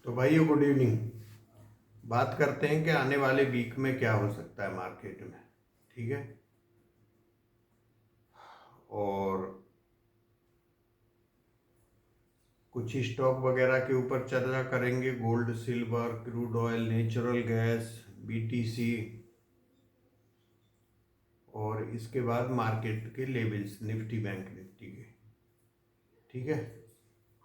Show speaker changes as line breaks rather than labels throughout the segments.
तो भाइयों good evening. बात करते हैं कि आने वाले वीक में क्या हो सकता है मार्केट में। ठीक है। और कुछ स्टॉक वगैरह के ऊपर चर्चा करेंगे। Gold, silver, crude oil, natural gas, BTC. और इसके बाद मार्केट के लेवल्स, निफ्टी, बैंक निफ्टी के। ठीक है।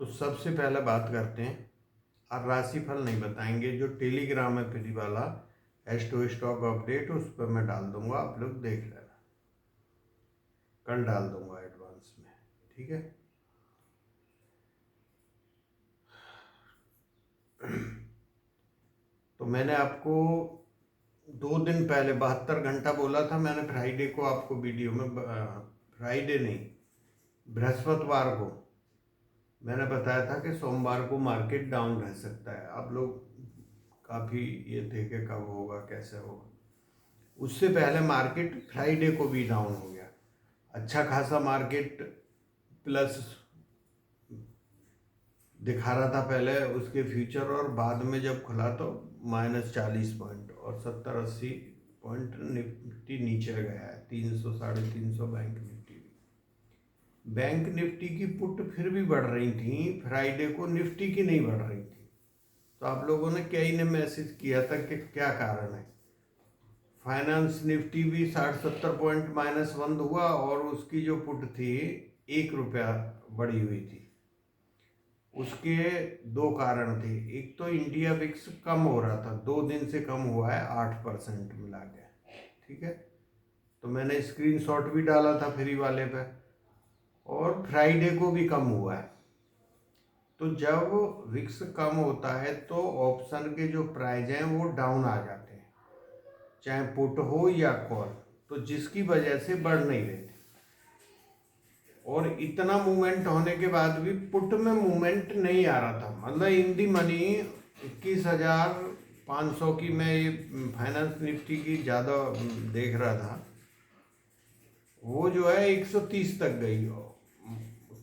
तो सबसे पहले बात करते हैं, और राशिफल नहीं बताएंगे, जो टेलीग्राम है फ्री वाला एस्टो स्टॉक अपडेट, उस पर मैं डाल दूंगा, आप लोग देख लेना। कल डाल दूंगा एडवांस में। ठीक है। तो मैंने आपको 2 दिन पहले 72 घंटा बोला था मैंने, फ्राइडे को आपको वीडियो में, फ्राइडे नहीं, बृहस्पतिवार को मैंने बताया था कि सोमवार को मार्केट डाउन रह सकता है। आप लोग काफ़ी ये थे कि कब होगा, कैसे होगा। उससे पहले मार्केट फ्राइडे को भी डाउन हो गया। अच्छा खासा मार्केट प्लस दिखा रहा था पहले उसके फ्यूचर, और बाद में जब खुला तो -40 पॉइंट और 70-80 पॉइंट निफ्टी नीचे गया है। 300 350 बैंक निफ्टी भी। बैंक निफ्टी की पुट फिर भी बढ़ रही थी, फ्राइडे को निफ्टी की नहीं बढ़ रही थी। तो आप लोगों ने कई ने मैसेज किया था कि क्या कारण है। फाइनेंस निफ्टी भी 60-70 पॉइंट माइनस बंद हुआ, और उसकी जो पुट थी 1 रुपया बढ़ी हुई थी। उसके दो कारण थे। एक तो इंडिया विक्स कम हो रहा था, 2 दिन से कम हुआ है 8% मिला के। ठीक है। तो मैंने स्क्रीनशॉट भी डाला था फ्री वाले पे, और फ्राइडे को भी कम हुआ है। तो जब विक्स कम होता है तो ऑप्शन के जो प्राइस हैं वो डाउन आ जाते हैं, चाहे पुट हो या कॉल, तो जिसकी वजह से बढ़ नहीं रहे थे। और इतना मूवमेंट होने के बाद भी पुट में मूवमेंट नहीं आ रहा था। मतलब इन दी मनी 21,500 की मैं ये फाइनेंस निफ्टी की ज़्यादा देख रहा था, वो जो है 130 तक गई,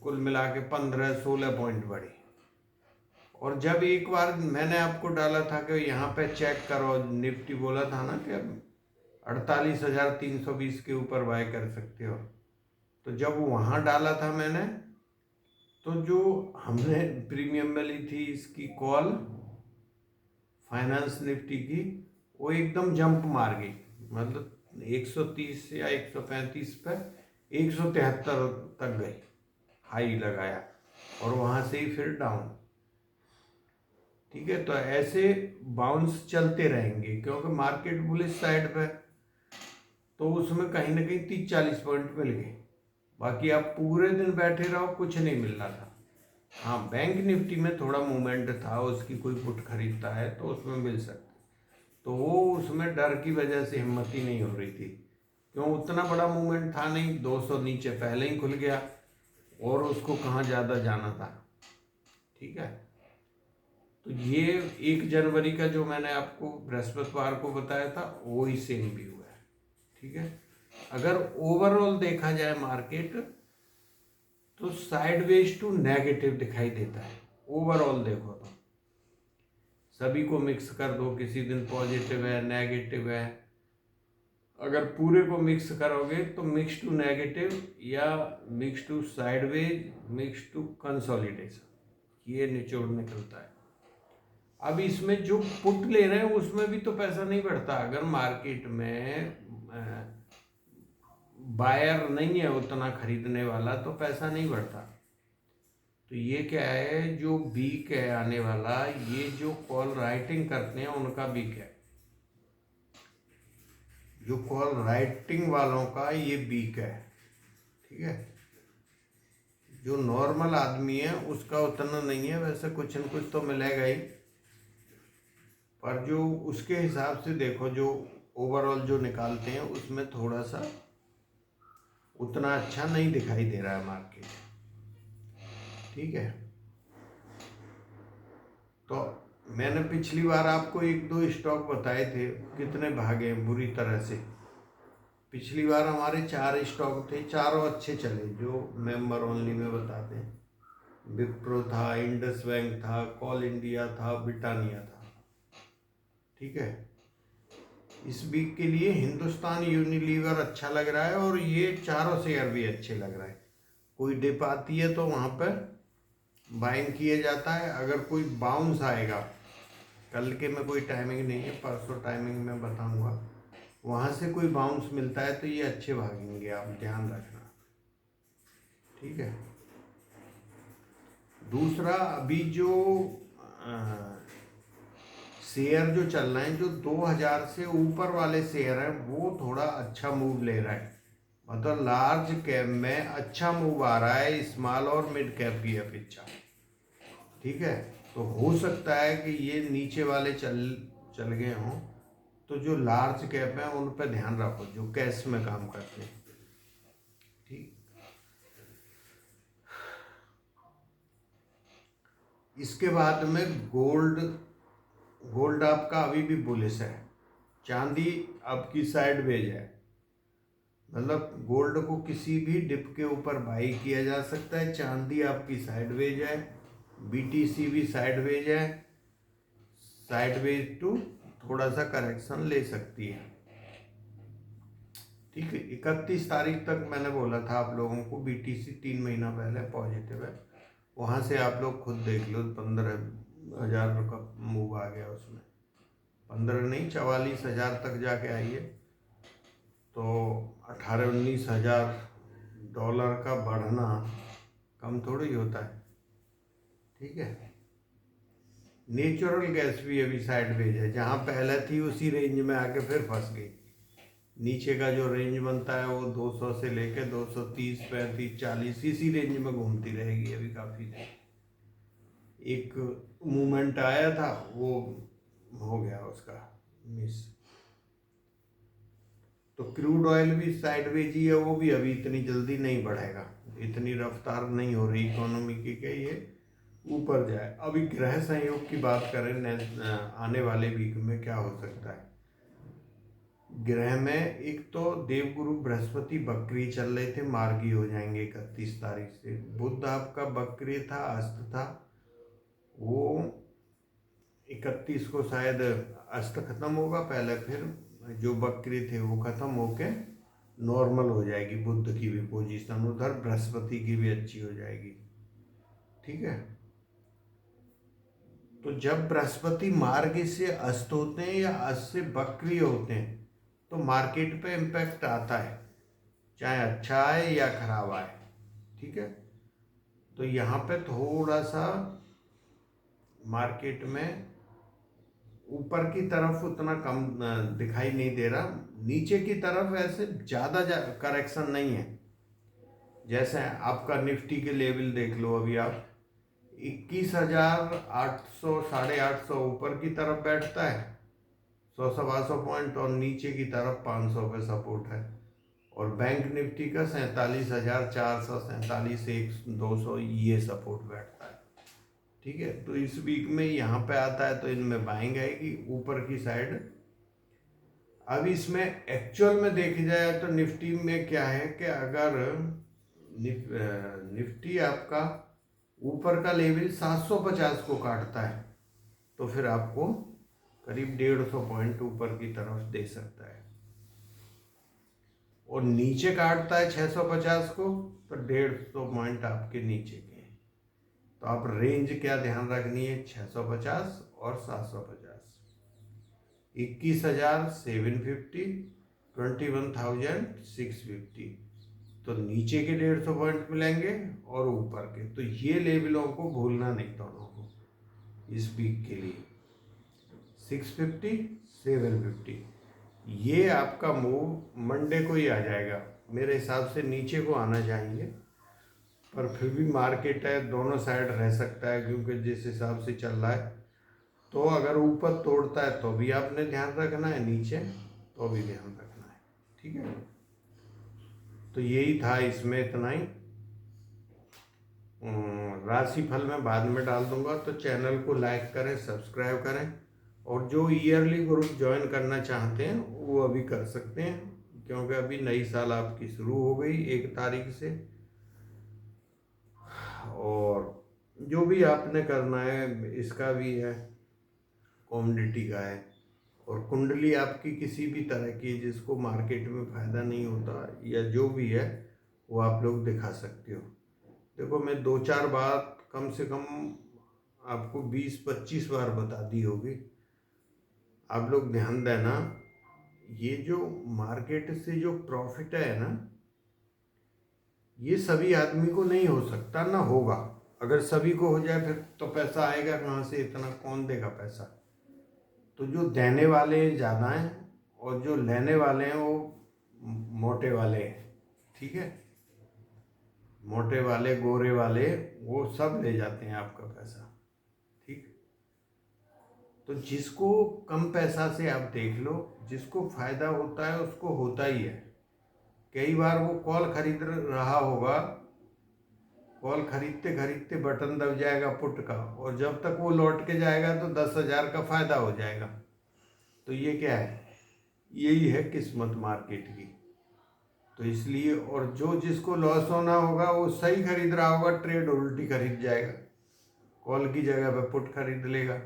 कुल मिला के 15-16 पॉइंट बढ़ी। और जब एक बार मैंने आपको डाला था कि यहाँ पे चेक करो, निफ्टी बोला था ना कि 48,320 के ऊपर बाय कर सकते हो, तो जब वहाँ डाला था मैंने, तो जो हमने प्रीमियम में ली थी इसकी कॉल फाइनेंस निफ्टी की, वो एकदम जंप मार गई। मतलब 130 या 135 पे 173 तक गई, हाई लगाया, और वहाँ से ही फिर डाउन। ठीक है। तो ऐसे बाउंस चलते रहेंगे, क्योंकि मार्केट बुलिश साइड पे, तो उसमें कहीं ना कहीं 30-40 पॉइंट मिल गए। बाकी आप पूरे दिन बैठे रहो, कुछ नहीं मिल रहा था। हाँ, बैंक निफ्टी में थोड़ा मूवमेंट था, उसकी कोई पुट खरीदता है तो उसमें मिल सकता, तो वो उसमें डर की वजह से हिम्मत ही नहीं हो रही थी, क्यों उतना बड़ा मूवमेंट था नहीं। 200 नीचे पहले ही खुल गया, और उसको कहाँ ज़्यादा जाना था। ठीक है। तो ये 1 जनवरी का जो मैंने आपको बृहस्पतिवार को बताया था, वो ही सेम भी हुआ है। ठीक है। अगर ओवरऑल देखा जाए मार्केट, तो साइडवेज टू नेगेटिव दिखाई देता है। ओवरऑल देखो तो सभी को मिक्स कर दो, किसी दिन पॉजिटिव है, नेगेटिव है। अगर पूरे को मिक्स करोगे तो मिक्स टू नेगेटिव, या mix to sideways, mix to consolidation, ये निचोड़ निकलता है। अब इसमें जो पुट ले रहे हैं उसमें भी तो पैसा नहीं बढ़ता। अगर मार्केट में बायर नहीं है उतना खरीदने वाला, तो पैसा नहीं बढ़ता। तो ये क्या है, जो वीक है आने वाला, ये जो कॉल राइटिंग करते हैं उनका वीक है। जो कॉल राइटिंग वालों का ये वीक है। ठीक है। जो नॉर्मल आदमी है उसका उतना नहीं है, वैसे कुछ न कुछ तो मिलेगा ही, पर जो उसके हिसाब से देखो, जो ओवरऑल जो निकालते हैं उसमें थोड़ा सा उतना अच्छा नहीं दिखाई दे रहा है मार्केट। ठीक है। तो मैंने पिछली बार आपको 1-2 स्टॉक बताए थे, कितने भागे बुरी तरह से। पिछली बार हमारे 4 स्टॉक थे, चारों अच्छे चले, जो मेंबर ओनली में बताते हैं। विप्रो था, इंडस बैंक था, कॉल इंडिया था, ब्रिटानिया था। ठीक है, इस वीक के लिए हिंदुस्तान यूनिलीवर अच्छा लग रहा है और ये चारों शेयर भी अच्छे लग रहे हैं। कोई डिप आती है तो वहाँ पर बाइंग किया जाता है। अगर कोई बाउंस आएगा, कल के में कोई टाइमिंग नहीं है, परसों टाइमिंग में बताऊंगा, वहाँ से कोई बाउंस मिलता है तो ये अच्छे भागेंगे, आप ध्यान रखना। ठीक है, दूसरा अभी जो शेयर जो चल रहे हैं, जो 2000 से ऊपर वाले शेयर हैं, वो थोड़ा अच्छा मूव ले रहा है। मतलब लार्ज कैप में अच्छा मूव आ रहा है स्मॉल और मिड कैप की अपेक्षा। ठीक है, तो हो सकता है कि ये नीचे वाले चल गए हों, तो जो लार्ज कैप है उन पर ध्यान रखो, जो कैश में काम करते हैं। ठीक, इसके बाद में गोल्ड आपका अभी भी बुलिश है। चांदी आपकी साइडवेज है, मतलब गोल्ड को किसी भी डिप के ऊपर बाई किया जा सकता है। चांदी आपकी साइडवेज है, बीटीसी भी साइडवेज है, साइडवेज टू थोड़ा सा करेक्शन ले सकती है। ठीक है, 31 तारीख तक मैंने बोला था आप लोगों को, बीटीसी 3 महीना पहले पॉजिटिव है। वहाँ से आप लोग खुद देख लो, 15,000 का मूव आ गया उसमें, 15 नहीं 44,000 तक जाके आई है। तो 18-19 हज़ार डॉलर का बढ़ना कम थोड़ी होता है। ठीक है, नेचुरल गैस भी अभी साइडवेज है, जहाँ पहले थी उसी रेंज में आके फिर फंस गई। नीचे का जो रेंज बनता है वो 200 से लेके 230, 35, 40 इसी रेंज में घूमती रहेगी अभी काफ़ी देर। एक मूवमेंट आया था, वो हो गया उसका मिस। तो क्रूड ऑयल भी साइडवेज ही है, वो भी अभी इतनी जल्दी नहीं बढ़ेगा, इतनी रफ्तार नहीं हो रही इकोनॉमी की कि ये ऊपर जाए। अभी ग्रह संयोग की बात करें, आने वाले वीक में क्या हो सकता है। ग्रह में एक तो देवगुरु बृहस्पति बकरी चल रहे थे, मार्गी हो जाएंगे 31 तारीख से। बुध आपका बकरी था, अस्त था, वो 31 को शायद अस्त खत्म होगा पहले, फिर जो बकरी थे वो खत्म होके नॉर्मल हो जाएगी। बुध की भी पोजीशन उधर, बृहस्पति की भी अच्छी हो जाएगी। ठीक है, तो जब बृहस्पति मार्ग से अस्त होते हैं या अस्त से बकरी होते हैं तो मार्केट पे इम्पैक्ट आता है, चाहे अच्छा आए या खराब आए। ठीक है, तो यहाँ पे थोड़ा सा मार्केट में ऊपर की तरफ उतना कम दिखाई नहीं दे रहा, नीचे की तरफ ऐसे ज़्यादा करेक्शन नहीं है। जैसे आपका निफ्टी के लेवल देख लो, अभी आप 21,800 850 ऊपर की तरफ बैठता है, 100-125 पॉइंट, और नीचे की तरफ 500 पे सपोर्ट है। और बैंक निफ्टी का 47,400, 47,100-200 ये सपोर्ट बैठता है। ठीक है, तो इस वीक में यहाँ पे आता है तो इनमें बाइंग आएगी ऊपर की साइड। अब इसमें एक्चुअल में देखी जाए तो निफ्टी में क्या है कि अगर निफ्टी आपका ऊपर का लेवल 750 को काटता है तो फिर आपको करीब 150 पॉइंट ऊपर की तरफ दे सकता है, और नीचे काटता है 650 को तो 150 पॉइंट आपके नीचे के हैं। तो आप रेंज क्या ध्यान रखनी है, 650 और 750, 21,750, 21,650। तो नीचे के 150 पॉइंट मिलेंगे और ऊपर के, तो ये लेवलों को भूलना नहीं दोनों को इस वीक के लिए। 650, 750 ये आपका मूव मंडे को ही आ जाएगा मेरे हिसाब से, नीचे को आना चाहिए, पर फिर भी मार्केट है दोनों साइड रह सकता है, क्योंकि जिस हिसाब से चल रहा है। तो अगर ऊपर तोड़ता है तो भी आपने ध्यान रखना है, नीचे तो भी ध्यान रखना है। ठीक है, तो यही था इसमें, इतना ही। राशिफल मैं बाद में डाल दूंगा, तो चैनल को लाइक करें, सब्सक्राइब करें, और जो ईयरली ग्रुप ज्वाइन करना चाहते हैं वो अभी कर सकते हैं, क्योंकि अभी नई साल आपकी शुरू हो गई 1 तारीख से। और जो भी आपने करना है, इसका भी है, कॉमोडिटी का है, और कुंडली आपकी किसी भी तरह की जिसको मार्केट में फ़ायदा नहीं होता या जो भी है वो आप लोग दिखा सकते हो। देखो मैं 2-4 बार कम से कम आपको 20-25 बार बता दी होगी। आप लोग ध्यान देना, ये जो मार्केट से जो प्रॉफिट है ना, ये सभी आदमी को नहीं हो सकता, ना होगा। अगर सभी को हो जाए फिर तो पैसा आएगा कहाँ से, इतना कौन देगा पैसा। तो जो देने वाले ज़्यादा हैं और जो लेने वाले हैं वो मोटे वाले हैं, ठीक है। मोटे वाले गोरे वाले वो सब ले जाते हैं आपका पैसा, ठीक। तो जिसको कम पैसा से आप देख लो, जिसको फायदा होता है उसको होता ही है। कई बार वो कॉल खरीद रहा होगा, कॉल खरीदते खरीदते बटन दब जाएगा पुट का, और जब तक वो लौट के जाएगा तो 10,000 का फायदा हो जाएगा। तो ये क्या है, यही है किस्मत मार्केट की। तो इसलिए, और जो जिसको लॉस होना होगा वो सही खरीद रहा होगा, ट्रेड उल्टी खरीद जाएगा, कॉल की जगह पे पुट खरीद लेगा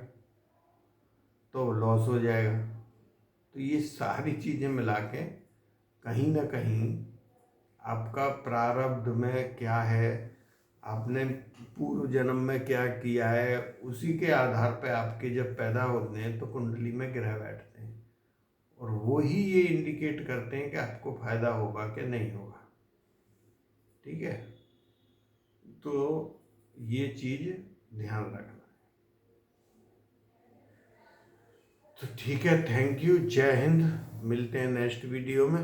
तो लॉस हो जाएगा। तो ये सारी चीज़ें मिला के कहीं ना कहीं आपका प्रारब्ध में क्या है, आपने पूर्व जन्म में क्या किया है, उसी के आधार पर आपके जब पैदा होते हैं तो कुंडली में ग्रह बैठते हैं, और वही ये इंडिकेट करते हैं कि आपको फायदा होगा कि नहीं होगा, ठीक है। तो ये चीज़ ध्यान रखना। तो ठीक है, थैंक यू, जय हिंद, मिलते हैं नेक्स्ट वीडियो में।